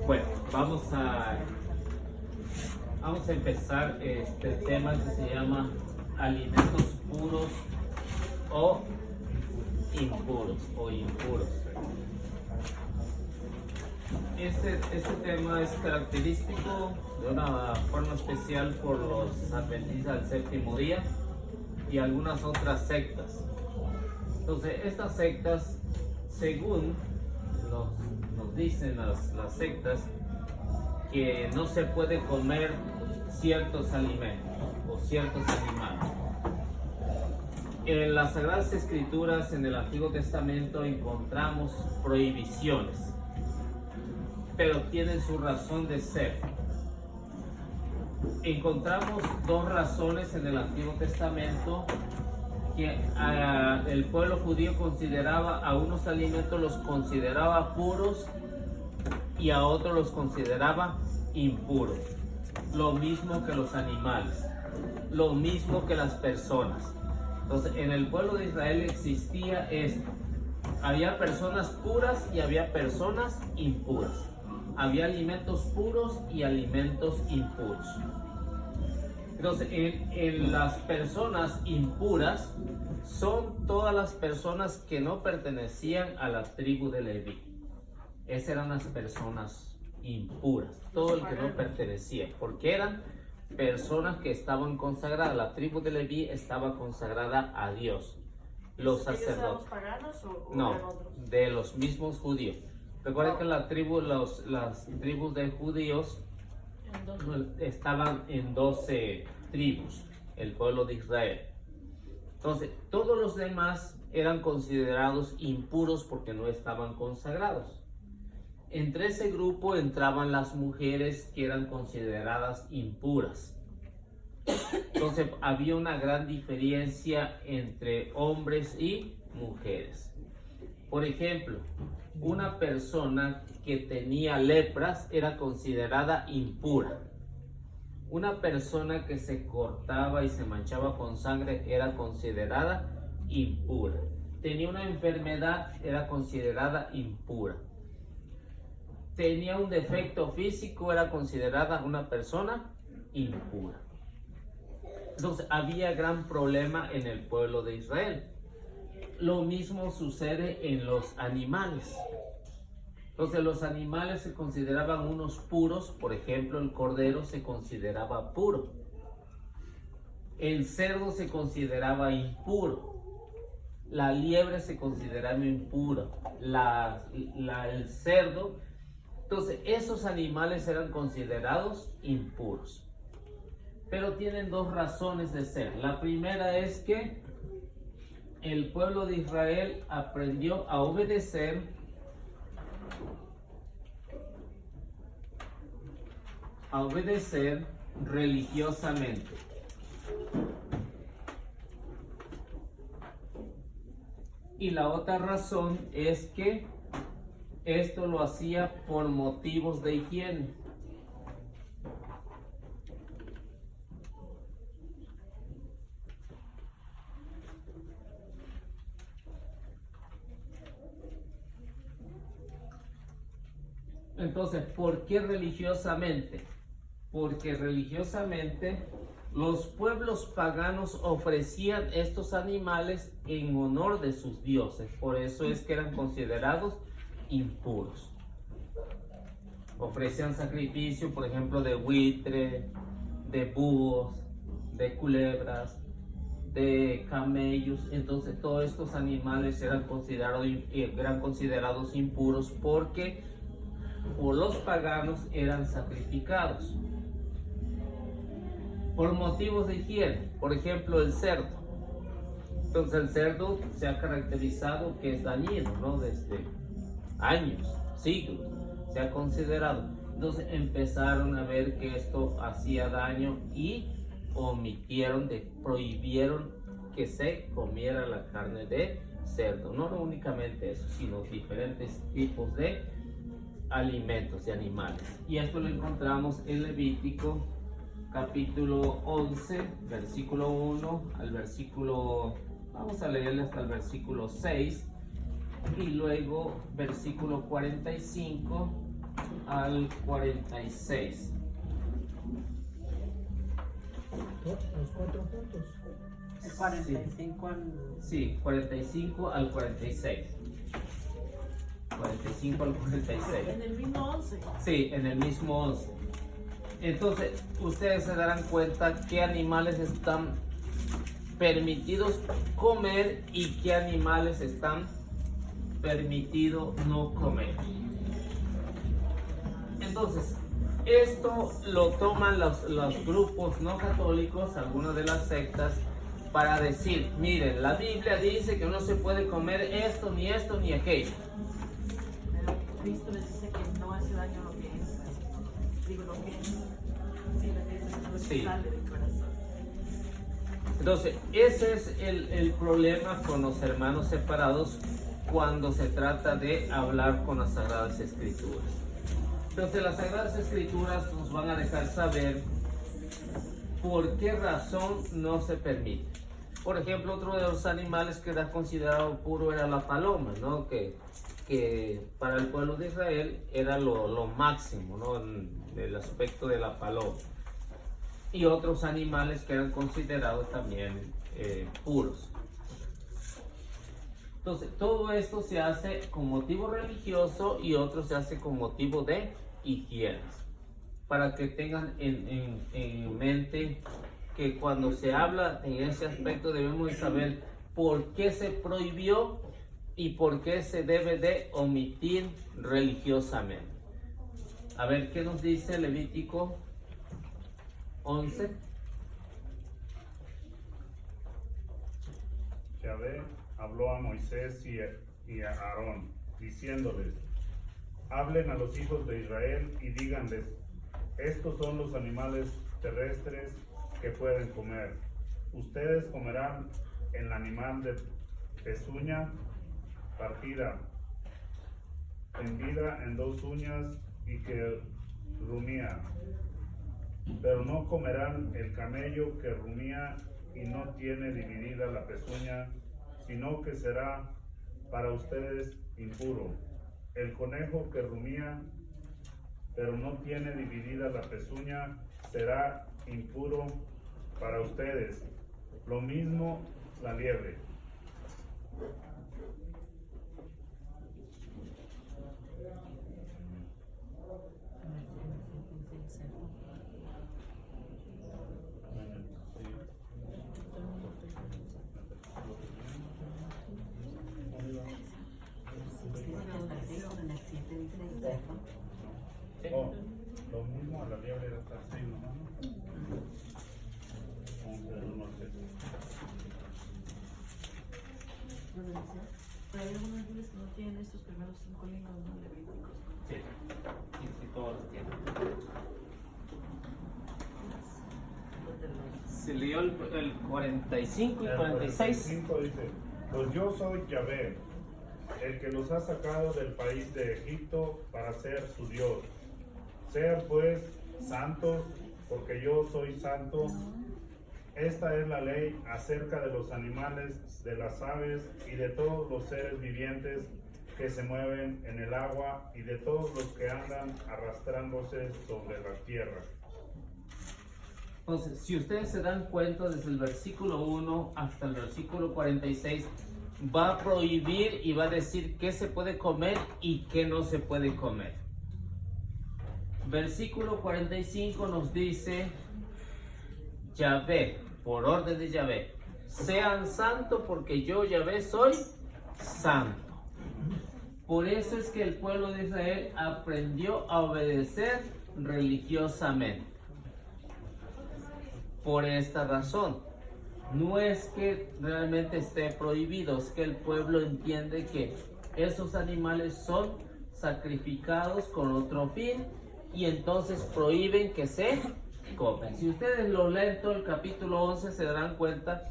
Bueno, vamos a empezar este tema que se llama alimentos puros o impuros. Este tema es característico de una forma especial por los adventistas del séptimo día y algunas otras sectas. Entonces, estas sectas, según nos dicen las sectas, que no se puede comer ciertos alimentos o ciertos animales. En las Sagradas Escrituras, en el Antiguo Testamento, encontramos prohibiciones, pero tienen su razón de ser. Encontramos dos razones en el Antiguo Testamento que el pueblo judío consideraba a unos alimentos, los consideraba puros y a otros los consideraba impuros. Lo mismo que los animales, lo mismo que las personas. Entonces, en el pueblo de Israel existía esto. Había personas puras y había personas impuras. Había alimentos puros y alimentos impuros. Entonces, en las personas impuras son todas las personas que no pertenecían a la tribu de Leví. Esas eran las personas impuras, todo el que no pertenecía, porque eran personas que estaban consagradas. La tribu de Leví estaba consagrada a Dios. Los sacerdotes. ¿Eran los paganos o no, eran otros? de los mismos judíos. Recuerden que las tribus de judíos estaban en 12 tribus, el pueblo de Israel. Entonces, todos los demás eran considerados impuros porque no estaban consagrados. Entre ese grupo entraban las mujeres que eran consideradas impuras. Entonces, había una gran diferencia entre hombres y mujeres. Por ejemplo, una persona que tenía lepras era considerada impura. Una persona que se cortaba y se manchaba con sangre era considerada impura. Tenía una enfermedad, era considerada impura. Tenía un defecto físico, era considerada una persona impura. Entonces, había gran problema en el pueblo de Israel. Lo mismo sucede en los animales. Entonces, los animales se consideraban unos puros. Por ejemplo, el cordero se consideraba puro. El cerdo se consideraba impuro. La liebre se consideraba impura. El cerdo. Entonces, esos animales eran considerados impuros. Pero tienen dos razones de ser. La primera es que el pueblo de Israel aprendió a obedecer religiosamente. Y la otra razón es que esto lo hacía por motivos de higiene. Entonces, ¿por qué religiosamente? Porque religiosamente los pueblos paganos ofrecían estos animales en honor de sus dioses. Por eso es que eran considerados impuros. Ofrecían sacrificio, por ejemplo, de buitre, de búhos, de culebras, de camellos. Entonces, todos estos animales eran considerados impuros porque por los paganos eran sacrificados por motivos de higiene. Por ejemplo, el cerdo. Entonces, el cerdo se ha caracterizado que es dañino, ¿no? Desde años, siglos, se ha considerado. Entonces, empezaron a ver que esto hacía daño y prohibieron que se comiera la carne de cerdo. No únicamente eso, sino diferentes tipos de alimentos de animales. Y esto lo encontramos en Levítico capítulo 11, versículo 1 al versículo, vamos a leerle hasta el versículo 6, y luego versículo 45 al 46. Los 4 puntos. El 45 al... Sí, 45 al 46. 45 al 46. En el mismo 11. Sí, en el mismo 11. Entonces, ustedes se darán cuenta qué animales están permitidos comer y qué animales están permitidos no comer. Entonces, esto lo toman los grupos no católicos, algunas de las sectas, para decir, miren, la Biblia dice que no se puede comer esto, ni aquello. Pero Cristo les dice que no hace daño lo que es. Digo, lo que es. Sí, lo que Sí. sale del corazón. Entonces, ese es el problema con los hermanos separados cuando se trata de hablar con las Sagradas Escrituras. Entonces, las Sagradas Escrituras nos van a dejar saber por qué razón no se permite. Por ejemplo, otro de los animales que era considerado puro era la paloma, ¿no? Que para el pueblo de Israel era lo máximo, ¿no? En el aspecto de la paloma. Y otros animales que eran considerados también puros. Entonces, todo esto se hace con motivo religioso y otro se hace con motivo de higiene. Para que tengan en mente que cuando se habla en ese aspecto debemos de saber por qué se prohibió y por qué se debe de omitir religiosamente. A ver, ¿qué nos dice Levítico 11? Yahvé habló a Moisés y a Aarón, diciéndoles: hablen a los hijos de Israel y díganles: estos son los animales terrestres que pueden comer. Ustedes comerán el animal de pezuña partida, tendida en 2 uñas y que rumía. Pero no comerán el camello que rumía y no tiene dividida la pezuña, sino que será para ustedes impuro. El conejo que rumía, pero no tiene dividida la pezuña, será impuro para ustedes. Lo mismo la liebre. Oh, lo mismo a la liebre era hasta 6 nomás, ¿no? 11 del 1 al 7. Pero hay algunos libros que no tienen estos primeros 5 libros no levíticos. Sí, sí, todos los tienen. Se leyó el 45 y El 46. 45 dice: pues yo soy Yahvé, el que los ha sacado del país de Egipto para ser su Dios. Sean pues santos, porque yo soy santo. Esta es la ley acerca de los animales, de las aves y de todos los seres vivientes que se mueven en el agua y de todos los que andan arrastrándose sobre la tierra. Entonces, si ustedes se dan cuenta, desde el versículo 1 hasta el versículo 46, va a prohibir y va a decir qué se puede comer y qué no se puede comer. Versículo 45 nos dice: Yahvé, por orden de Yahvé, sean santos porque yo, Yahvé, soy santo. Por eso es que el pueblo de Israel aprendió a obedecer religiosamente. Por esta razón, no es que realmente esté prohibido, es que el pueblo entiende que esos animales son sacrificados con otro fin y entonces prohíben que se comen. Si ustedes lo leen todo el capítulo 11 se darán cuenta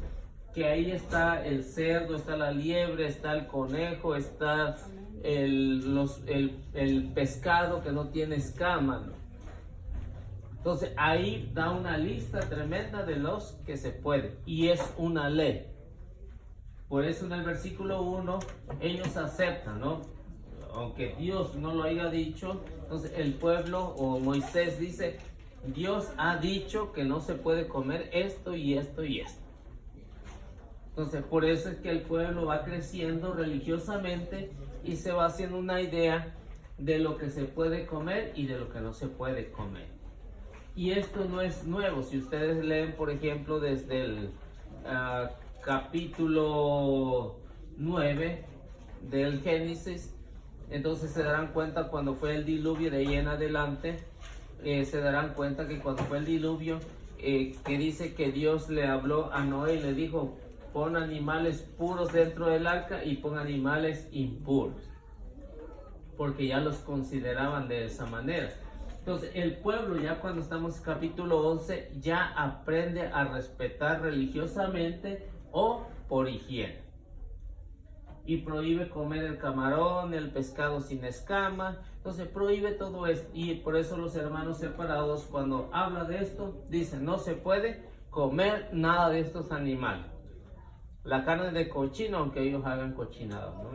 que ahí está el cerdo, está la liebre, está el conejo, está el pescado que no tiene escamas, ¿no? Entonces ahí da una lista tremenda de los que se puede y es una ley. Por eso en el versículo 1 ellos aceptan, ¿no? aunque Dios no lo haya dicho, entonces el pueblo o Moisés dice, Dios ha dicho que no se puede comer esto y esto y esto. Entonces por eso es que el pueblo va creciendo religiosamente y se va haciendo una idea de lo que se puede comer y de lo que no se puede comer. Y esto no es nuevo. Si ustedes leen, por ejemplo, desde el capítulo 9 del Génesis, entonces se darán cuenta cuando fue el diluvio, de ahí en adelante, se darán cuenta que cuando fue el diluvio, que dice que Dios le habló a Noé y le dijo, pon animales puros dentro del arca y pon animales impuros, porque ya los consideraban de esa manera. Entonces el pueblo, ya cuando estamos en capítulo 11, ya aprende a respetar religiosamente o por higiene. Y prohíbe comer el camarón, el pescado sin escama. Entonces prohíbe todo esto. Y por eso los hermanos separados, cuando habla de esto, dicen, no se puede comer nada de estos animales. La carne de cochino, aunque ellos hagan cochinado, ¿no?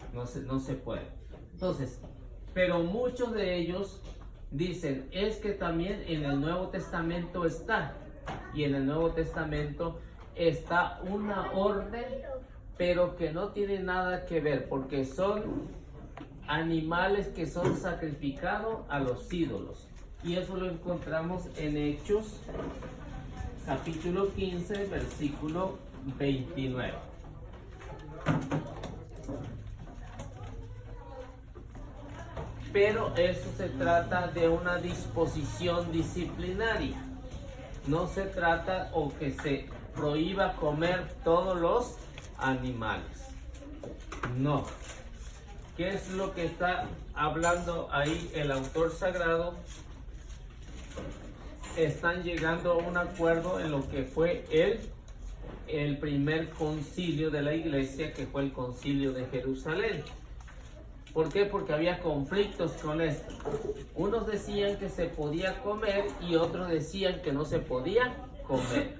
Entonces no se puede. Entonces, pero muchos de ellos dicen, es que también en el Nuevo Testamento está. Y en el Nuevo Testamento está una orden, pero que no tiene nada que ver, porque son animales que son sacrificados a los ídolos. Y eso lo encontramos en Hechos, capítulo 15, versículo 29. Pero eso se trata de una disposición disciplinaria. No se trata o que se prohíba comer todos los animales. No. ¿Qué es lo que está hablando ahí el autor sagrado? Están llegando a un acuerdo en lo que fue el primer concilio de la iglesia, que fue el concilio de Jerusalén. ¿Por qué? Porque había conflictos con esto. Unos decían que se podía comer y otros decían que no se podía comer.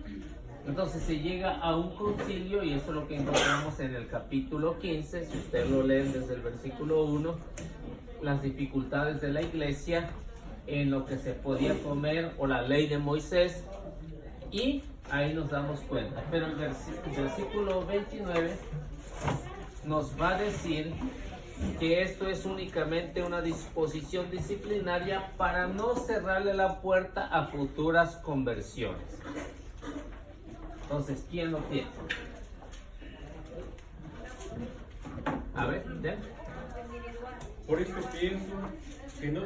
Entonces se llega a un concilio, y eso es lo que encontramos en el capítulo 15, si ustedes lo leen desde el versículo 1, las dificultades de la iglesia en lo que se podía comer o la ley de Moisés, y ahí nos damos cuenta. Pero el versículo 29 nos va a decir que esto es únicamente una disposición disciplinaria para no cerrarle la puerta a futuras conversiones. Entonces, ¿quién lo tiene? A ver, ¿ya? Por esto pienso que no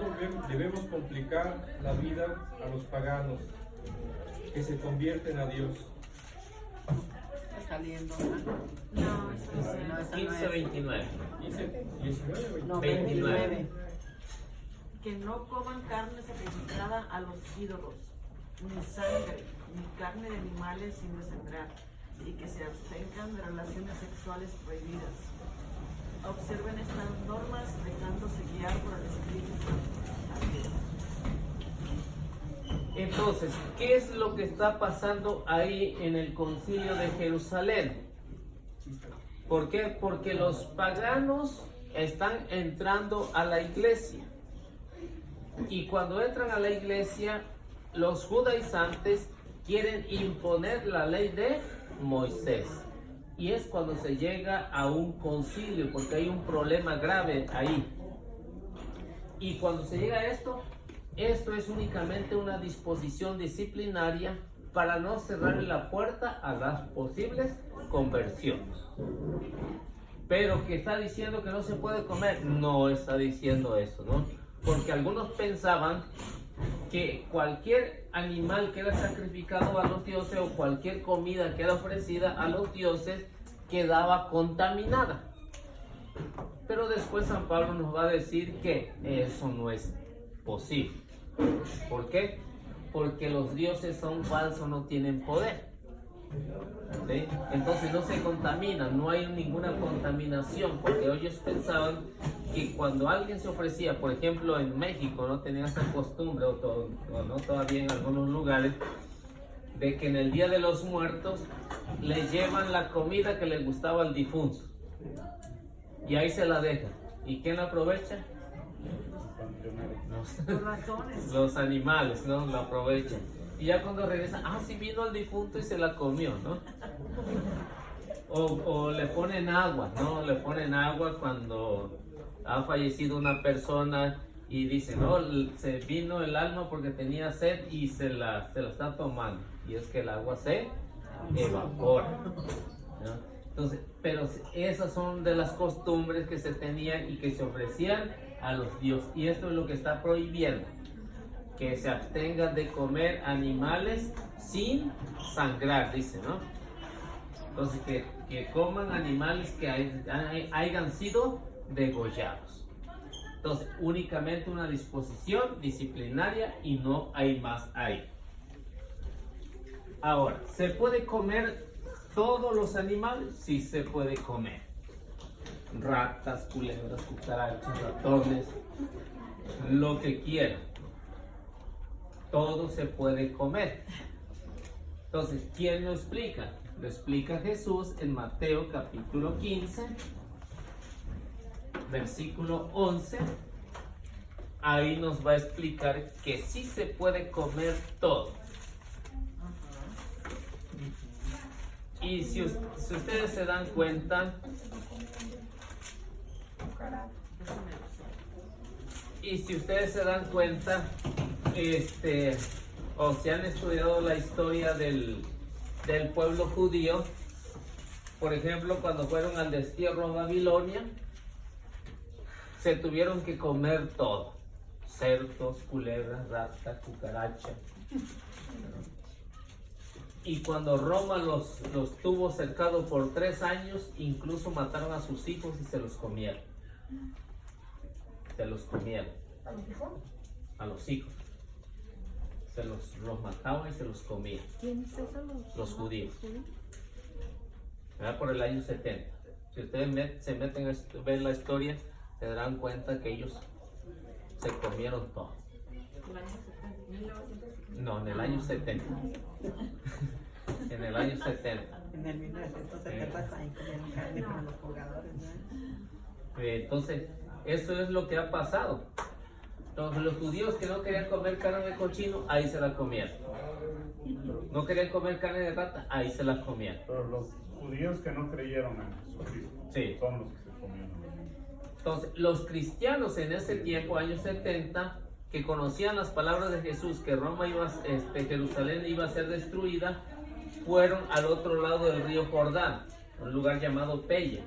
debemos complicar la vida a los paganos que se convierten a Dios. Saliendo. No, eso no es. 15:29. 19, No, 29. 29. Que no coman carne sacrificada a los ídolos, ni sangre, ni carne de animales sin desangrar, y que se abstengan de relaciones sexuales prohibidas. Observen estas normas dejándose guiar por el Espíritu Santo. Entonces, ¿qué es lo que está pasando ahí en el concilio de Jerusalén? ¿Por qué? Porque los paganos están entrando a la iglesia. Y cuando entran a la iglesia, los judaizantes quieren imponer la ley de Moisés. Y es cuando se llega a un concilio, porque hay un problema grave ahí. Y cuando se llega a esto es únicamente una disposición disciplinaria para no cerrarle la puerta a las posibles conversiones. Pero que está diciendo que no se puede comer, no está diciendo eso, ¿no? Porque algunos pensaban que cualquier animal que era sacrificado a los dioses o cualquier comida que era ofrecida a los dioses quedaba contaminada. Pero después San Pablo nos va a decir que eso no es posible. ¿Por qué? Porque los dioses son falsos, no tienen poder. ¿Sí? Entonces no se contaminan, no hay ninguna contaminación, porque ellos pensaban que cuando alguien se ofrecía, por ejemplo en México, no tenían esa costumbre, o no todavía en algunos lugares, de que en el Día de los Muertos le llevan la comida que le gustaba al difunto. y ahí se la dejan. ¿Y quién la aprovecha? Los ratones. Los animales, ¿no? La aprovechan. Y ya cuando regresan, sí vino el difunto y se la comió, ¿no? O le ponen agua, ¿no? Le ponen agua cuando ha fallecido una persona y dicen, no, se vino el alma porque tenía sed y se la está tomando. Y es que el agua se evapora, ¿no? Entonces, pero esas son de las costumbres que se tenían y que se ofrecían a los dioses. Y esto es lo que está prohibiendo, que se abstengan de comer animales sin sangrar, dice, ¿no? Entonces, que coman animales que hayan sido degollados. Entonces, únicamente una disposición disciplinaria y no hay más ahí. Ahora, ¿se puede comer todos los animales? Sí se puede comer. Ratas, culebras, cucarachas, ratones, lo que quieran. Todo se puede comer. Entonces, ¿quién lo explica? Lo explica Jesús en Mateo capítulo 15, versículo 11. Ahí nos va a explicar que sí se puede comer todo. Y si ustedes se dan cuenta, o si han estudiado la historia del pueblo judío, por ejemplo, cuando fueron al destierro a Babilonia, se tuvieron que comer todo: cerdos, culebras, ratas, cucarachas. Y cuando Roma los tuvo cercados por 3 años, incluso mataron a sus hijos y se los comieron. Se los comieron. ¿A los hijos? A los hijos. Se los mataban y se los comían. ¿Quiénes son los judíos? Por el año 70. Si ustedes se meten a ver la historia, se darán cuenta que ellos se comieron todo. No, en el año 70. En el año 70. En el 1970 ahí comieron carne con los jugadores, ¿no? Entonces, eso es lo que ha pasado. Entonces, los judíos que no querían comer carne de cochino, ahí se la comían. No querían comer carne de rata, ahí se la comían. Pero los judíos que no creyeron en Jesucristo, sí, son los que se comían. Entonces, los cristianos en ese tiempo, años 70, que conocían las palabras de Jesús, que Jerusalén iba a ser destruida, fueron al otro lado del río Jordán, un lugar llamado Pella,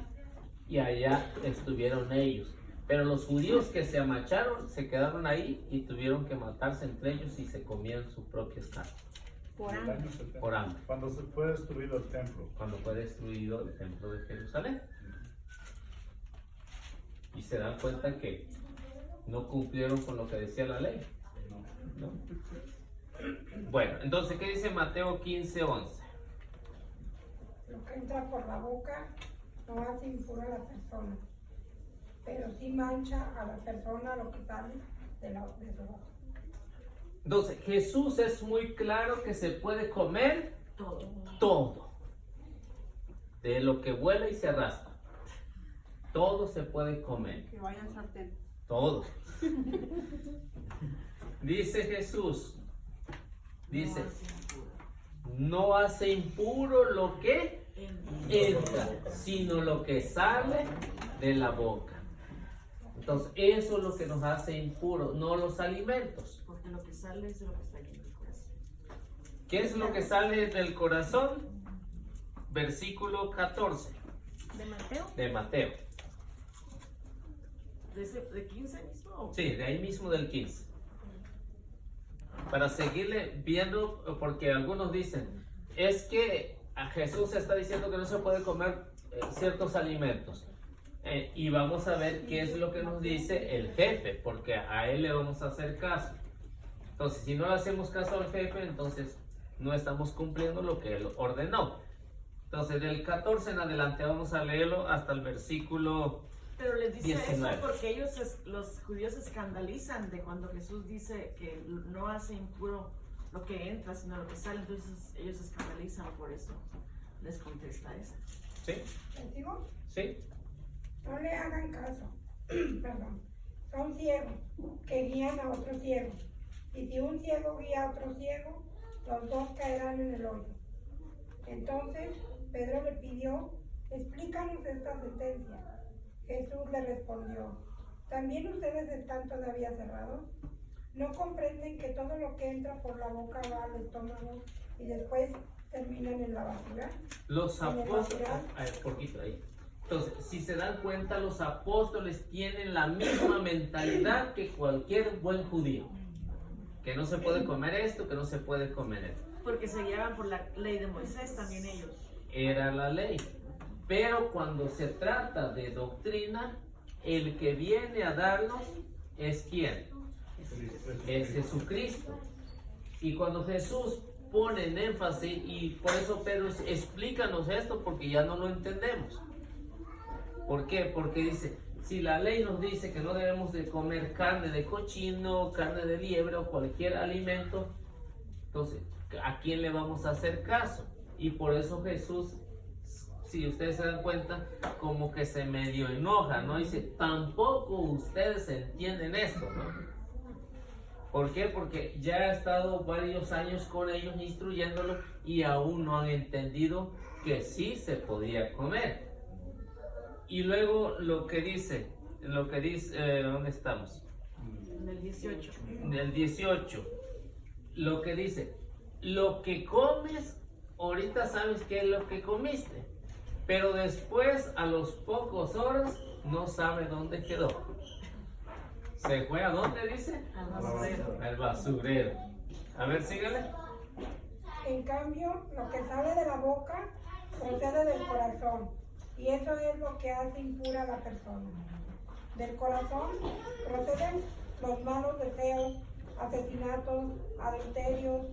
y allá estuvieron ellos. Pero los judíos que se amacharon se quedaron ahí y tuvieron que matarse entre ellos y se comían sus propias carnes. Por hambre. Cuando se fue destruido el templo. Cuando fue destruido el templo de Jerusalén. Y se dan cuenta que no cumplieron con lo que decía la ley. ¿No? Bueno, entonces, ¿qué dice Mateo 15:11? Lo que entra por la boca no hace impuro a la persona, pero sí mancha a la persona lo que sale de su boca. Entonces, Jesús es muy claro que se puede comer todo. De lo que vuela y se arrastra. Todo se puede comer. Que vayan sartén. Todo. Dice Jesús, no hace impuro lo que entra, sino lo que sale de la boca. Entonces, eso es lo que nos hace impuro, no los alimentos. Porque lo que sale es de lo que está aquí en el corazón. ¿Qué es lo que sale del corazón? Versículo 14. ¿De Mateo? De Mateo. ¿De 15 mismo? Sí, de ahí mismo del 15. Para seguirle viendo, porque algunos dicen, es que a Jesús se está diciendo que no se puede comer ciertos alimentos. Y vamos a ver qué es lo que nos dice el jefe, porque a él le vamos a hacer caso. Entonces, si no le hacemos caso al jefe, entonces no estamos cumpliendo lo que él ordenó. Entonces, del 14 en adelante vamos a leerlo hasta el versículo Pero les dice 19. eso porque los judíos se escandalizan de cuando Jesús dice que no hace impuro lo que entra, sino lo que sale. Entonces ellos se escandalizan, por eso les contesta eso. ¿Sí? ¿Te sigo? ¿Sí? No le hagan caso. Perdón. Son ciegos que guían a otro ciego. Y si un ciego guía a otro ciego, los dos caerán en el hoyo. Entonces Pedro le pidió, explícanos esta sentencia. Jesús le respondió, ¿también ustedes están todavía cerrados? ¿No comprenden que todo lo que entra por la boca va al estómago y después terminan en la basura? Los En el apóstoles, basural. poquito ahí. Entonces, si se dan cuenta, los apóstoles tienen la misma mentalidad que cualquier buen judío. Que no se puede comer esto, que no se puede comer esto. Porque se guiaban por la ley de Moisés también ellos. Era la ley. Pero cuando se trata de doctrina, el que viene a darnos es ¿quién? Es Jesucristo. Y cuando Jesús pone en énfasis, y por eso Pedro dice, explícanos esto porque ya no lo entendemos. ¿Por qué? Porque dice, si la ley nos dice que no debemos de comer carne de cochino, carne de liebre o cualquier alimento, entonces, ¿a quién le vamos a hacer caso? Y por eso Jesús, si ustedes se dan cuenta, como que se medio enoja, ¿no? Dice, tampoco ustedes entienden esto, ¿no? ¿Por qué? Porque ya ha estado varios años con ellos instruyéndolo y aún no han entendido que sí se podía comer. Y luego lo que dice, ¿dónde estamos? En el 18. Del 18, lo que dice, lo que comes, ahorita sabes qué es lo que comiste, pero después a los pocos horas no sabe dónde quedó. ¿Se fue a dónde dice? Al basurero. Al basurero. A ver, sígale. En cambio, lo que sale de la boca procede del corazón, y eso es lo que hace impura a la persona. Del corazón proceden los malos deseos, asesinatos, adulterios,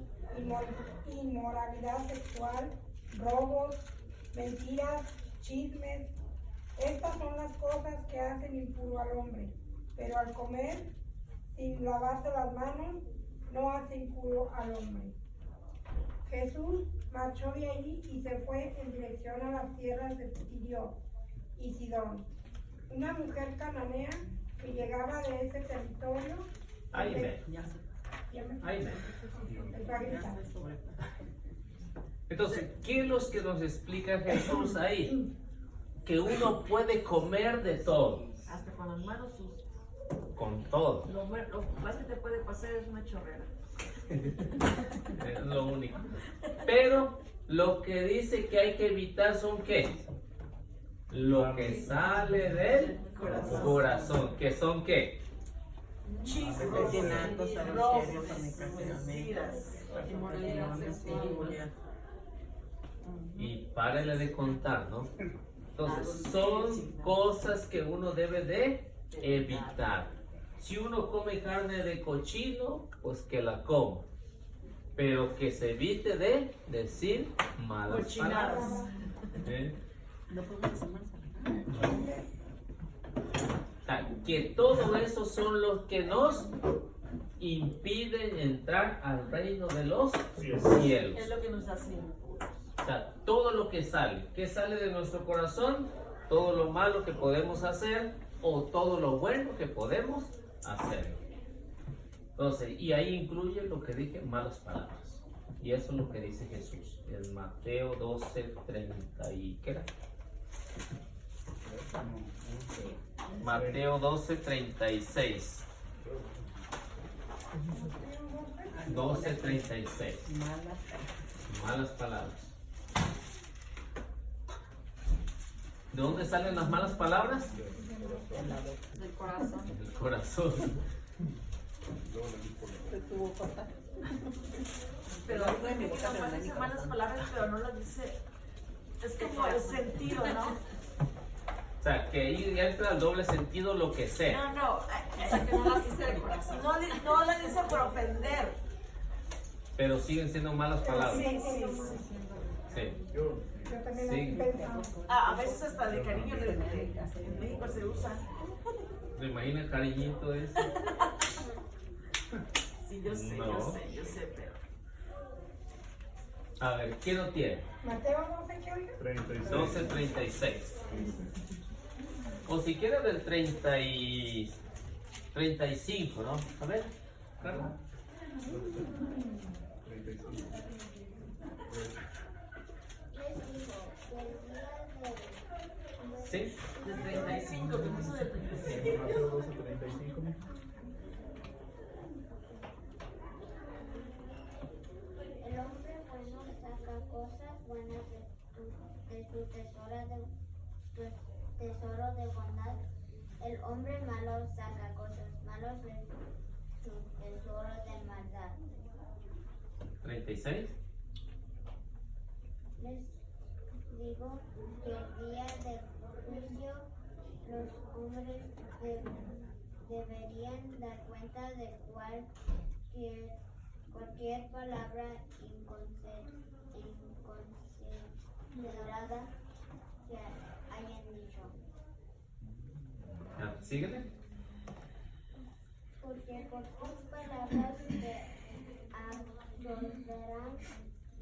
inmoralidad sexual, robos, mentiras, chismes. Estas son las cosas que hacen impuro al hombre, pero al comer sin lavarse las manos no hace impuro al hombre. Jesús marchó de allí y se fue en dirección a las tierras de Tiro y Sidón. Una mujer cananea que llegaba de ese territorio. Ahí ve. Ahí ve. Entonces, ¿qué es lo que nos explica Jesús ahí? Que uno puede comer de todo. Hasta con las manos sucias. Con todo. Lo más que te puede pasar es una chorrera. Es lo único. Pero lo que dice que hay que evitar son ¿qué? Lo que sale del corazón. ¿Que son qué? Chismes, Asesinatos, robos, adulterios, fornicaciones, mentiras, inmoralidad sexual. Y párele de contar, ¿no? Entonces, son cosas que uno debe de evitar. Si uno come carne de cochino, pues que la coma. Pero que se evite de decir malas Cochinadas. palabras. ¿Eh? No podemos hacer más. O sea, que todo eso son los que nos impiden entrar al reino de los cielos. Es lo que nos hace impuros. O sea, todo lo que sale, ¿qué sale de nuestro corazón? Todo lo malo que podemos hacer o todo lo bueno que podemos hacer. Entonces, y ahí incluye lo que dije, malas palabras. Y eso es lo que dice Jesús en Mateo 12, 30 y ¿qué era? Mateo 12, 36. 12, 36. Malas palabras. ¿De dónde salen las malas palabras? Del corazón. Del corazón. Pero mi papá dice malas palabras, pero no las dice. Es como el sentido, ¿no? O sea, que ahí ya entra el doble sentido lo que sea. No, que no las dice de corazón. No las dice por ofender. Pero siguen siendo malas palabras. Sí. Sí. Yo también Sí. pensaba. A veces hasta de cariño en México se usa. ¿Me imagina cariñito ese? Sí, yo sé, No. yo sé, pero. A ver, ¿quién lo tiene? Mateo 12, ¿qué oiga? 36. 12:36. O si quiere del 35, ¿no? A ver, Carla. 35. Sí. De 35, ¿qué puso de 35? Mateo 12:35. El hombre bueno saca cosas buenas de su tesoro de bondad. El hombre malo saca cosas malas de su tesoro de maldad. 36. Les digo que el día del juicio los hombres deberían dar cuenta de cualquier palabra inconsiderada que hayan dicho. Síguele. Porque por tus palabras te absolverán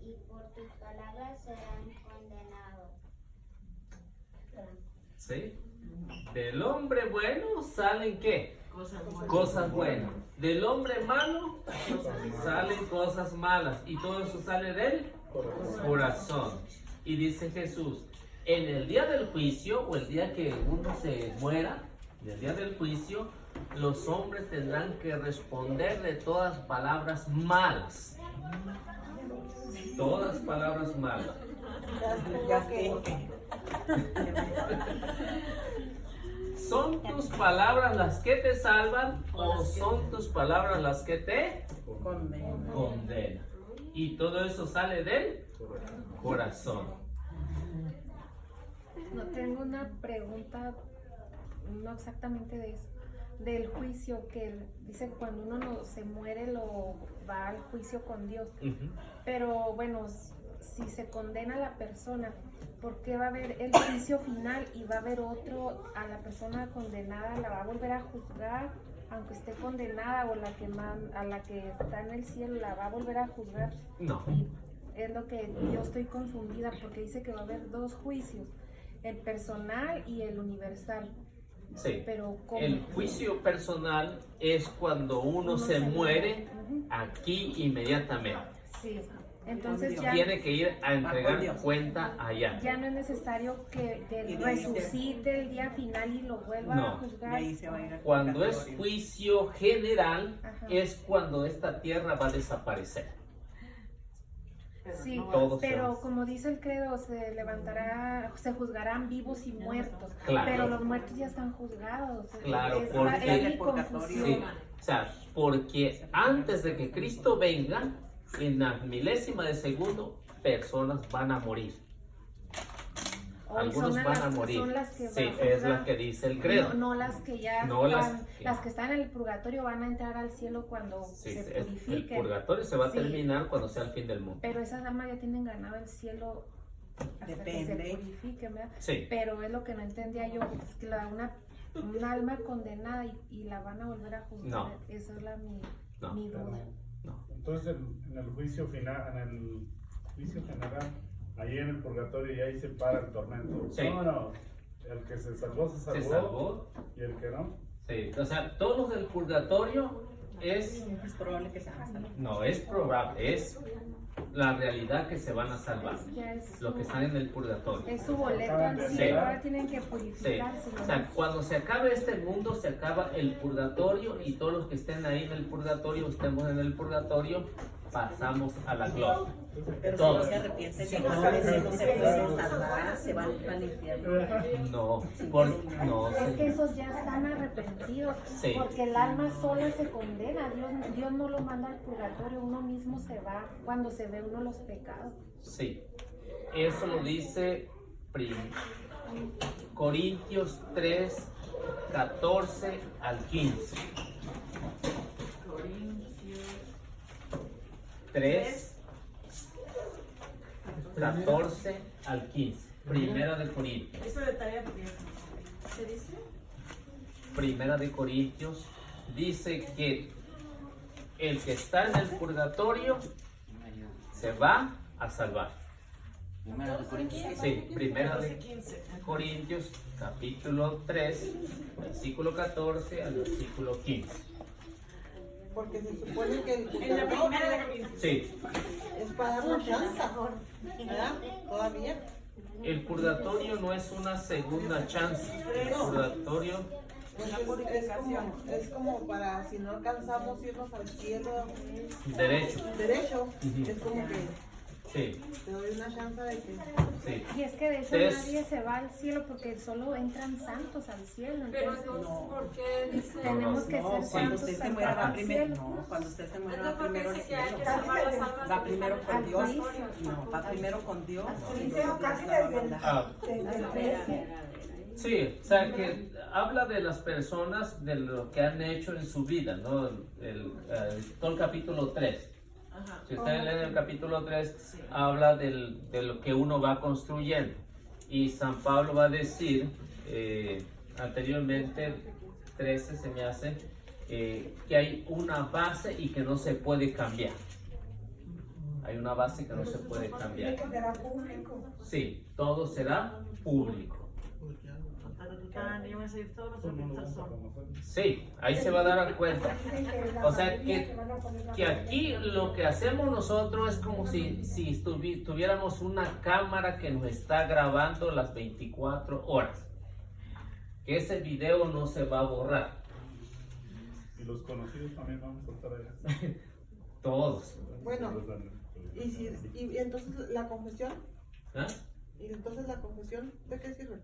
y por tus palabras serán condenados. ¿Sí? Del hombre bueno salen ¿qué? Cosas buenas. Cosas buenas. Del hombre malo salen cosas malas. Y todo eso sale del corazón. Y dice Jesús, en el día del juicio, o el día que uno se muera, en el día del juicio, los hombres tendrán que responder de todas palabras malas. Todas palabras malas. Ya sé. ¿Son tus palabras las que te salvan o son tus palabras las que te condenan? Y todo eso sale del corazón. No tengo una pregunta, no exactamente de eso, del juicio que dice que cuando uno no se muere lo va al juicio con Dios. Pero bueno, si se condena a la persona, ¿por qué va a haber el juicio final y va a haber otro a la persona condenada? ¿La va a volver a juzgar aunque esté condenada, o a la que está en el cielo la va a volver a juzgar? No. Y es lo que yo estoy confundida, porque dice que va a haber dos juicios, el personal y el universal. Sí. Pero ¿cómo? El juicio personal es cuando uno se muere aquí inmediatamente. Sí. Entonces Tiene que ir a entregar cuenta allá. ya no es necesario que Y resucite el día final y lo vuelva No. a juzgar. Cuando es juicio general, Ajá. es cuando esta tierra va a desaparecer. Sí, Todos pero somos. como dice el credo, se juzgarán vivos y muertos. Claro. Pero los muertos ya están juzgados. Claro, es porque- mi confusión. Sí, o sea, porque antes de que Cristo venga, en la milésima de segundo, personas van a morir. Hoy Algunos son van a las- morir. son las que Sí, van a es juzgar. la que dice el credo. No las que ya No las están, que- las que están en el purgatorio van a entrar al cielo cuando Sí, se el purifiquen. purgatorio se va a Sí. terminar cuando sea el fin del mundo. Pero esas almas ya tienen ganado el cielo hasta que Depende. se purifiquen, ¿verdad? Sí. Pero es lo que no entendía yo, es que una alma condenada y la van a volver a juzgar. No. Esa es No. mi duda. No. Entonces en el juicio final, en el juicio general, ahí en el purgatorio ya ahí se para el tormento. Sí. No, el que se salvó se salvó, ¿Se salvó? y el que no. Sí. O sea, todos los del purgatorio es probable que se haga salvo. No, es probable, es la realidad que se van a salvar. Ya es Los que están en el purgatorio. es su boleto al Sí. cielo, ahora tienen que Sí. purificarse. ¿no? O sea, cuando se acabe este mundo, se acaba el purgatorio y todos los que estén ahí en el purgatorio, estemos en el purgatorio, pasamos a la gloria. Pero Todos. si no se arrepienten, si no se pueden salvar, se van al infierno. No, no, Es que esos ya están arrepentidos, Sí. porque el alma sola se condena, Dios no lo manda al purgatorio, uno mismo se va cuando se ve uno los pecados. sí. Eso lo dice Corintios 3, 14 al 15. Corintios 3, 14 al 15. Primera de Corintios. Eso de tarea porque ¿se dice? Primera de Corintios dice que el que está en el purgatorio se va a salvar. Primera de Corintios. Sí, primera de 15. Corintios, capítulo 3, versículo 14 al versículo 15. Porque se supone que el En la purgatorio primera de Corintios. Sí, es para darnos chance, ¿verdad? Todavía. el purgatorio no es una segunda chance. El purgatorio, Es como para si no alcanzamos irnos al cielo derecho. Ujú. Es como que Sí, te doy una chance de que sí. Y es que de hecho Es- nadie se va al cielo porque solo entran santos al cielo. Pero Entonces entonces, ¿por qué dice? tenemos que no, ser cuando santos usted se para muera entrar va al primero. cielo. No, cuando usted se muera va Entonces, ¿por qué primero al dice que hay cielo. que salvar las almas? Va primero con Al Dios. juicio. No, va primero con Dios. y Dice luego casi Dios la va a desde el, mandar. desde el 13. Sí, o sea que habla de las personas, de lo que han hecho en su vida, ¿no? Todo el capítulo 3. Ajá. Si ustedes leen el capítulo 3, habla de lo que uno va construyendo. Y San Pablo va a decir, anteriormente, 13 se me hace, que hay una base y que no se puede cambiar. Hay una base que no se puede cambiar. Que será público. Sí, todo será público. Yo voy a seguir todos los artistas son. Sí, ahí se va a dar cuenta. Dicen que la O sea, mayoría se van a poner la que aquí lo que hacemos nosotros es como si tuviéramos una cámara que nos está grabando las 24 horas. Que ese video no se va a borrar. Y los conocidos también vamos a estar allá. Todos. Bueno, y entonces la confesión, ¿Ah? y entonces la confesión, ¿de qué sirve?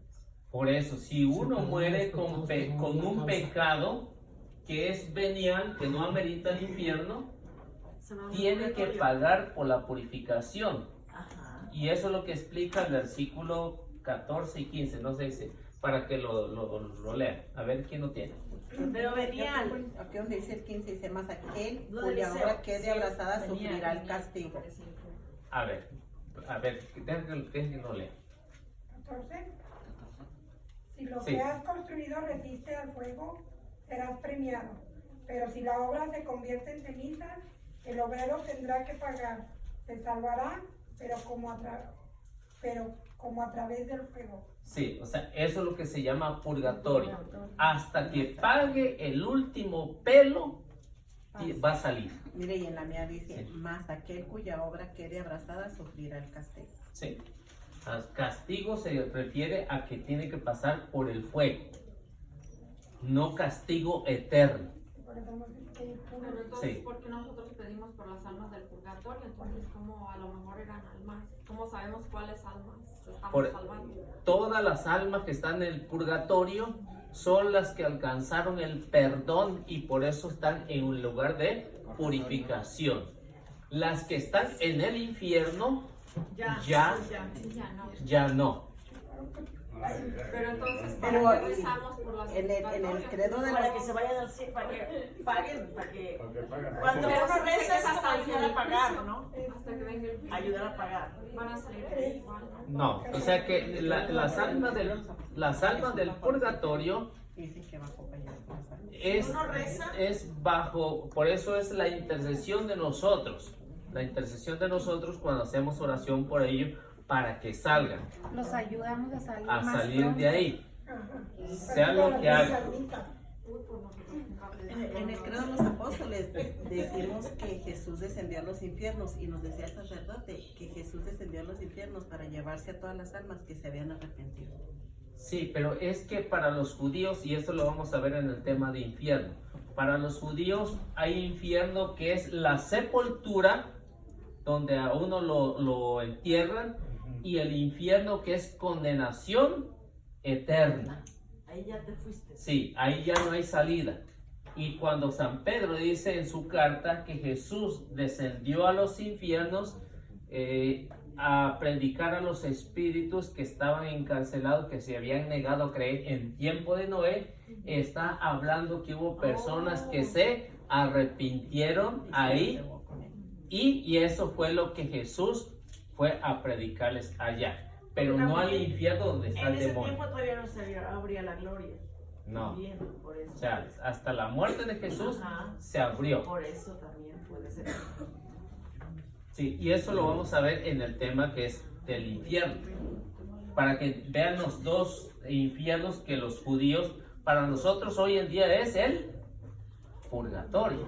Por eso, si uno pero muere no con es un causa. pecado que es venial, que no amerita el infierno, Se va a un tiene que purgatorio. pagar por la purificación. Ajá. Y eso es lo que explica el versículo 14 y 15, no sé, dice, para que lo lean. A ver quién lo tiene. Pero venial. Aquí donde dice el 15 dice más aquel No cuya debe ser. obra quede Sí, abrazada venía, sufrirá el venía. castigo. A ver, dejen que lo lea. 14. Si lo Sí. que has construido resiste al fuego, serás premiado. Pero si la obra se convierte en cenizas, el obrero tendrá que pagar. Se salvará, pero como a través del fuego. Sí, o sea, eso es lo que se llama purgatorio. Hasta que pague el último pelo, va a salir. Mire, y en la mía dice, Sí. más aquel cuya obra quede abrazada sufrirá el castigo. ¿Sí? Castigo se refiere a que tiene que pasar por el fuego, no castigo eterno. Por eso hemos dicho que Pero entonces, Sí. ¿por qué nosotros pedimos por las almas del purgatorio? Entonces, ¿cómo a lo mejor eran almas? ¿Cómo sabemos cuáles almas estamos Por- salvando? Todas las almas que están en el purgatorio son las que alcanzaron el perdón y por eso están en un lugar de purificación. Las que están en el infierno ya Ya no. ya no. Pero entonces, Pero ¿para qué rezamos por las en el purgatorios? credo de Para los que se vayan al cielo, para que paguen, para que Para que paguen. cuando Pero uno si reza dice es que hasta hasta ayudar a pagar, ¿no? Hasta que venga el juicio. Ayudar a pagar. Van a salir de ahí igual, ¿no? No, o sea que las almas del purgatorio dicen que bajo para allá. Uno reza. es bajo, por eso es la intercesión de nosotros. La intercesión de nosotros cuando hacemos oración por ellos para que salgan, Los ayudamos a salir a más salir pronto. de ahí. Ajá. Sea lo que haga. En el credo de los apóstoles decimos que Jesús descendió a los infiernos y nos decía el sacerdote que Jesús descendió a los infiernos para llevarse a todas las almas que se habían arrepentido. Sí, pero es que para los judíos, y eso lo vamos a ver en el tema de infierno, para los judíos hay infierno que es la sepultura, donde a uno lo entierran, y el infierno que es condenación eterna. Ahí ya te fuiste. Sí, ahí ya no hay salida. Y cuando San Pedro dice en su carta que Jesús descendió a los infiernos a predicar a los espíritus que estaban encarcelados, que se habían negado a creer en tiempo de Noé, está hablando que hubo personas que se arrepintieron ahí y eso fue lo que Jesús fue a predicarles allá. Pero no al infierno donde está En el ese demonio. tiempo todavía no se abría la gloria. No. También, por eso. O sea, hasta la muerte de Jesús Ajá. se abrió. Por eso también puede ser. Sí, y eso lo vamos a ver en el tema que es del infierno. Para que vean los dos infiernos que los judíos, para nosotros hoy en día es el purgatorio.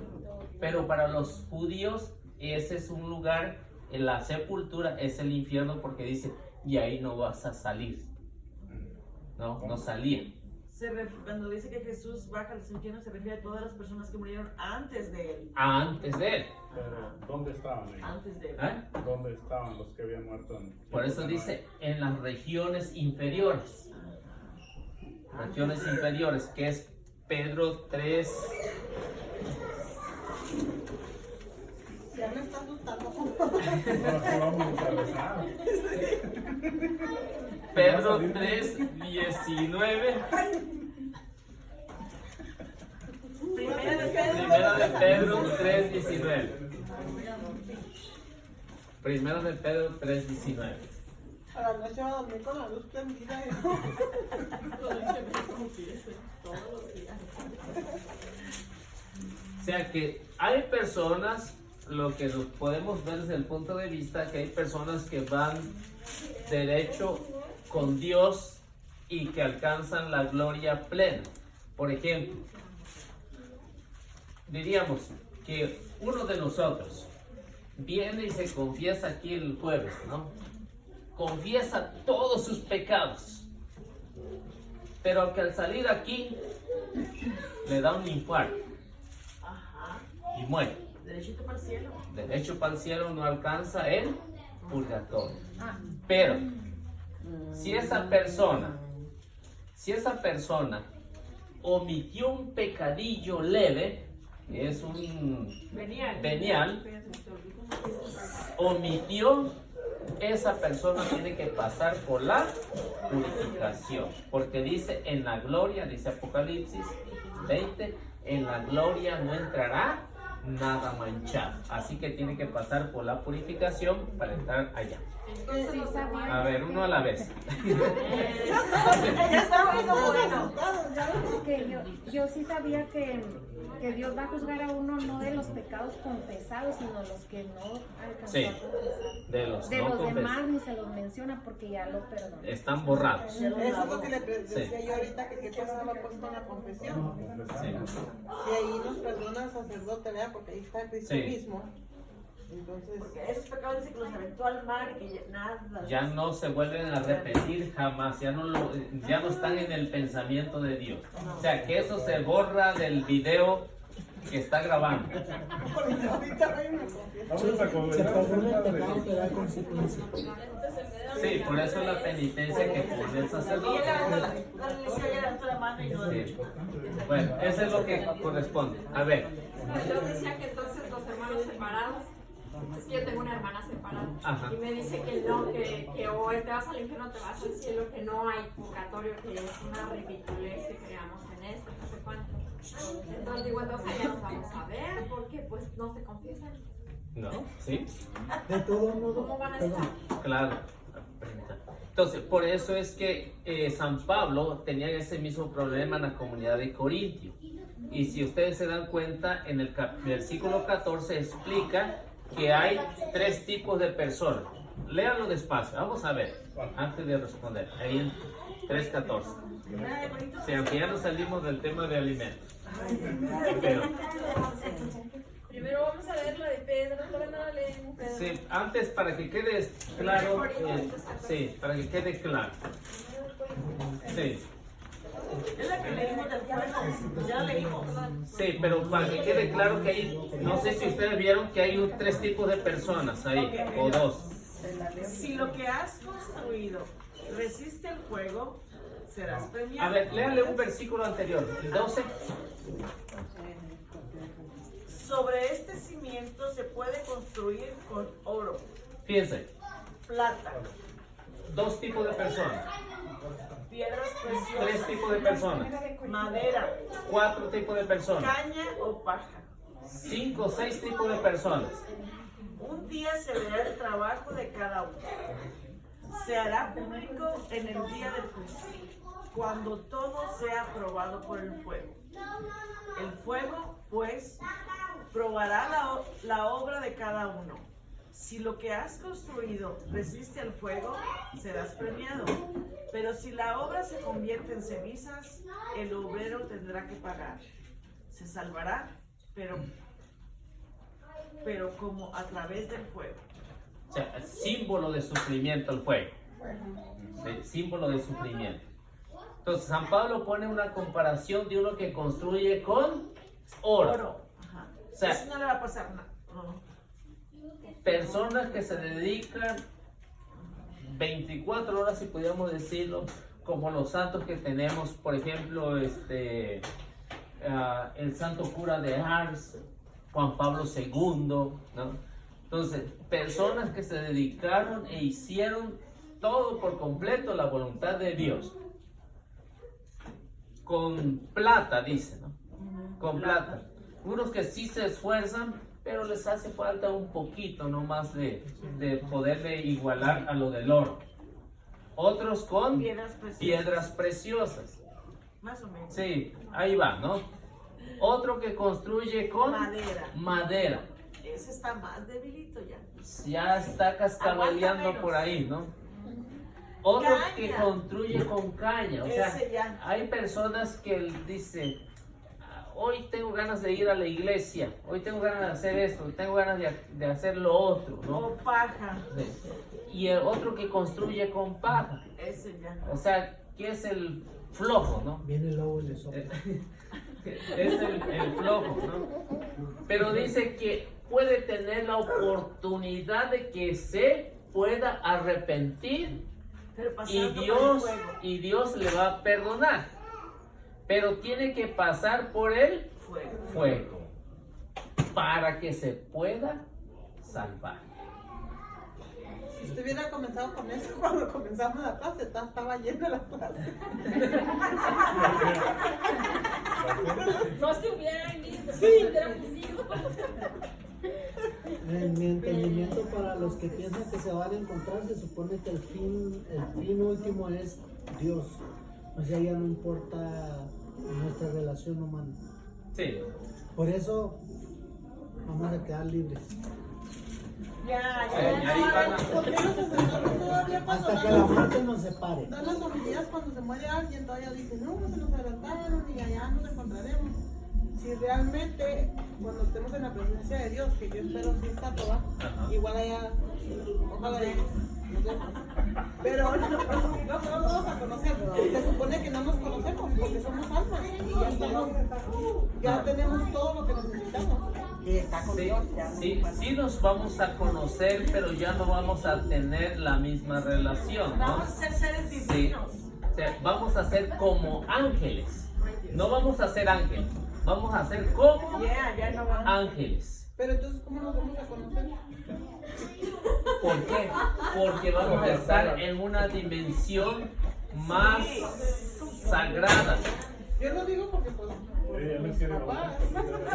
Pero para los judíos ese es un lugar, en la sepultura es el infierno, porque dice, y ahí no vas a salir. No salía. Cuando dice que Jesús baja al infierno, se refiere a todas las personas que murieron antes de él. Antes de él. Pero, ¿dónde estaban ellos? Antes de él. ¿Dónde estaban los que habían muerto? Por eso dice, en las regiones inferiores. Regiones inferiores, que es Pedro 3. Ya me está asustando. Ahora vamos a rezar. Pedro 3:19. Primero de Pedro 3:19. Primero de Pedro 3:19. A la noche va a dormir con la luz prendida. O sea que hay personas, lo que nos podemos ver desde el punto de vista que hay personas que van derecho con Dios y que alcanzan la gloria plena. Por ejemplo, diríamos que uno de nosotros viene y se confiesa aquí el jueves, ¿no? Confiesa todos sus pecados, pero que al salir aquí le da un infarto y muere. Derechito para el cielo. Derecho para el cielo, no alcanza el purgatorio. Pero si esa persona omitió un pecadillo leve, que es un venial, omitió, esa persona tiene que pasar por la purificación, porque dice en la gloria, dice Apocalipsis 20, en la gloria no entrará nada manchado, así que tiene que pasar por la purificación para entrar allá. A ver, uno a la vez. Yo sí sabía que Dios va a juzgar a uno no de los pecados confesados, sino los que no alcanzó a confesar. De los demás ni se los menciona porque ya lo perdonó. Están borrados. Eso es lo que le decía yo ahorita, que qué pasaba pues con la confesión. Y ahí nos perdona el sacerdote, ¿verdad? Porque ahí está Cristo mismo. Entonces, porque esos pecados dice que los aventó al mar y que nada. Ya no se vuelven a repetir jamás, ya no están en el pensamiento de Dios. O sea, que eso se borra del video que está grabando. Se perdona el pecado que da consecuencia. Sí, por eso la penitencia que pone el sacerdote. Sí. Bueno, eso es lo que corresponde. A ver. Yo decía que entonces los hermanos separados, es que yo tengo una hermana separada. Ajá. Y me dice que no, que o te vas al infierno o te vas al cielo, que no hay purgatorio, que es una ridiculez que creamos en esto, no sé cuánto. Entonces digo, entonces ya nos vamos a ver, porque pues no se confiesan. ¿No? ¿Sí? De todo modo, ¿Cómo van a estar? Claro. Entonces, por eso es que San Pablo tenía ese mismo problema en la comunidad de Corintio. Y si ustedes se dan cuenta, en el versículo 14 explica que hay 3 tipos de personas. Léanlo despacio, vamos a ver, antes de responder. Ahí en 3:14. Sí, aunque ya no salimos del tema de alimentos. Pero, Primero vamos a leer la de Pedro, todavía no la leemos, Pedro. sí, antes para que quede claro, sí, para que quede claro. Sí. Es la que leímos del fuego, ya la leímos. Sí, pero para que quede claro que hay, no sé si ustedes vieron que hay 3 tipos de personas ahí, o 2. Si lo que has construido resiste el fuego, serás premiado. A ver, léale un versículo anterior, el 12. Sobre este cimiento se puede construir con oro, Fíjense, plata, 2 tipos de personas, piedras 3 preciosas, tipos de personas, madera, 4 tipos de personas, caña o paja. 5 o 6 tipos de personas. Un día se verá el trabajo de cada uno. Se hará público en el día del juicio, cuando todo sea probado por el fuego. El fuego, pues, probará la obra de cada uno. Si lo que has construido resiste al fuego, serás premiado. Pero si la obra se convierte en cenizas, el obrero tendrá que pagar. Se salvará, pero como a través del fuego. O sea, símbolo de sufrimiento el fuego. Sí, símbolo de sufrimiento. Entonces, San Pablo pone una comparación de uno que construye con oro. Ajá. O sea, eso no le va a pasar nada. No. Personas que se dedican 24 horas, si pudiéramos decirlo, como los santos que tenemos, por ejemplo, el santo cura de Ars, Juan Pablo II, ¿no? Entonces, personas que se dedicaron e hicieron todo por completo la voluntad de Dios. Con plata, dice, ¿no? Con plata. Unos que sí se esfuerzan, pero les hace falta un poquito nomás de poderle igualar a lo del oro. Otros con piedras preciosas. Más o menos. Sí, ahí va, ¿no? Otro que construye con madera. Ese está más debilito ya. Ya está cascabeleando por ahí, ¿no? Otro que construye con caña. O sea, hay personas que dicen, hoy tengo ganas de ir a la iglesia, hoy tengo ganas de hacer esto, tengo ganas de hacer lo otro, ¿no? O paja. Sí. Y el otro que construye con paja. Ese ya. O sea, que es el flojo, ¿no? Viene el lobo y le sopla. Es el flojo, ¿no? Pero dice que puede tener la oportunidad de que se pueda arrepentir y Dios le va a perdonar. Pero tiene que pasar por el fuego para que se pueda salvar. Si usted hubiera comenzado con eso cuando comenzamos la clase, estaba llena la clase. No se hubieran ido, sí. En mi entendimiento, para los que piensan que se van a encontrar, se supone que el fin último es Dios. O sea, ya no importa nuestra relación humana. Sí. Por eso vamos a quedar libres. Hasta que la muerte nos separe. Dan las homilías cuando se muere alguien, todavía dicen, no, se nos adelantaron y allá nos encontraremos. Si realmente, cuando estemos en la presencia de Dios, que yo espero sí está toda, igual allá, ojalá nos vemos. Pero no vamos a conocerlo. Se supone que no nos conocemos porque somos almas y ya tenemos todo lo que necesitamos. Y está con Dios, sí nos vamos a conocer, pero ya no vamos a tener la misma relación, ¿no? Vamos a ser seres divinos. Sí. O sea, vamos a ser como ángeles. No vamos a ser ángeles, vamos a ser como ángeles. Pero entonces, ¿cómo nos vamos a conocer? ¿Por qué? Porque vamos a estar en una dimensión más sagrada. Yo lo digo porque pues papá.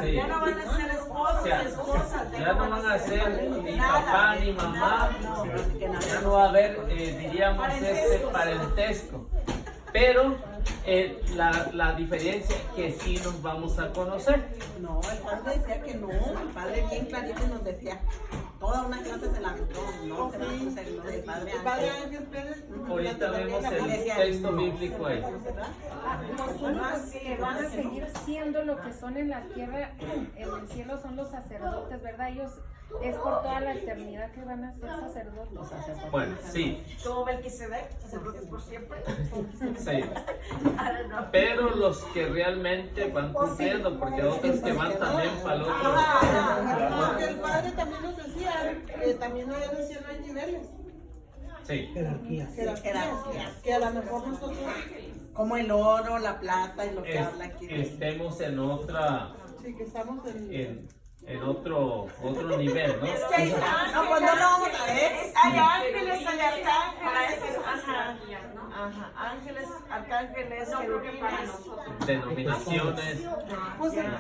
Sí. Ya no van a ser esposos, esposas. Ya no van a ser ni papá ni mamá. Ya no va a haber, diríamos, parentesco. Pero la diferencia es que sí nos vamos a conocer. No, el padre decía que no. El padre bien clarito nos decía. Toda una clase se la aventó, ¿no? Se va a conocer, ¿no? El padre Ángel Pérez. Ahorita vemos el texto bíblico ahí. Que van a seguir siendo lo que son en la tierra, en el cielo son los sacerdotes, ¿verdad? Ellos es por toda la eternidad que van a ser sacerdotes. Bueno, sí. Como Melquisedec, sacerdotes por siempre. Sí. Pero los que realmente van cumpliendo, porque otros que van también para el otro. Porque el padre también nos decía que también allá en el cielo hay niveles. Sí. Jerarquías. Que a lo mejor nosotros, como el oro, la plata y lo que habla aquí. Estemos en otra. Sí, que estamos en otro nivel, ¿no? Es que no, pues no lo vamos a ver. Hay ángeles, hay arcángeles. Ajá, ángeles, arcángeles, querubines. Denominaciones. Pues en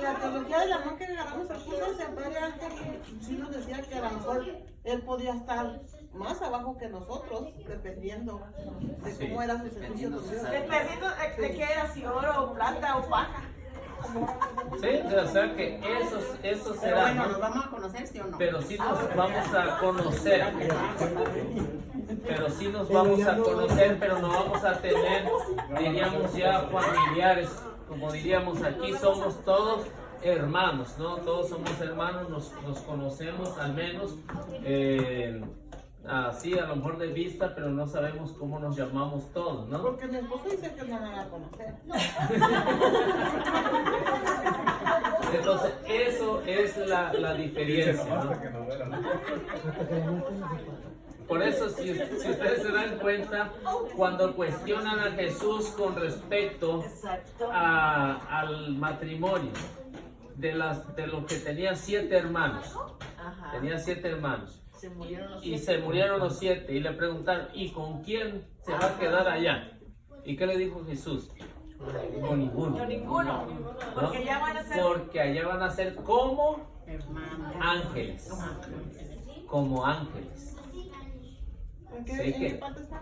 la teología de la mano que agarramos al curso, el padre Ángel sí nos decía que a lo mejor él podía estar más abajo que nosotros, dependiendo de cómo era su servicio social. Dependiendo de qué era, si oro o plata o paja. Sí, o sea que eso Pero será. bueno, ¿no? ¿nos vamos a conocer, sí o no? Pero sí nos vamos a conocer. Pero sí nos vamos a conocer, pero no vamos a tener, diríamos ya, familiares. Como diríamos aquí, somos todos hermanos, ¿no? Todos somos hermanos, nos conocemos al menos. Así a lo mejor de vista, pero no sabemos cómo nos llamamos todos, ¿no? Porque mi esposo dice que no me va a conocer. Entonces, eso es la diferencia, ¿no? Por eso, si ustedes se dan cuenta, cuando cuestionan a Jesús con respecto al matrimonio, de lo que tenía 7 hermanos, tenía 7 hermanos. Y se murieron los 7 y le preguntaron, ¿y con quién se va a quedar allá? ¿Y qué le dijo Jesús? Con ninguno. Con ninguno. ¿No? Porque allá van a ser como ángeles. Como ángeles. ¿En Sé qué que- parte está?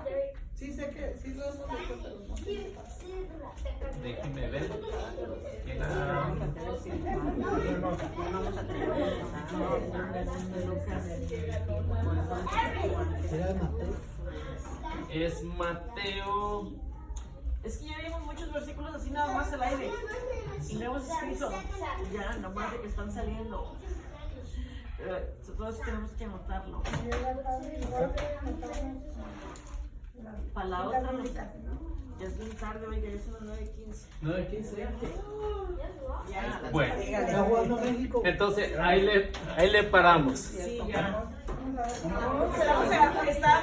Sí, sé que sí lo hemos hecho, pero no sé. Déjenme ver. Era Mateo. Es Mateo. Es que ya vimos muchos versículos así nada más al aire. Y no hemos escrito. Ya, nomás de que están saliendo. Pero todos tenemos que anotarlo. Para la otra, ya es bien tarde, oiga, ya son las 9:15. 9:15. Ya, Bueno. Está jugando México. Entonces, ahí le paramos. sí, ya. O sea, está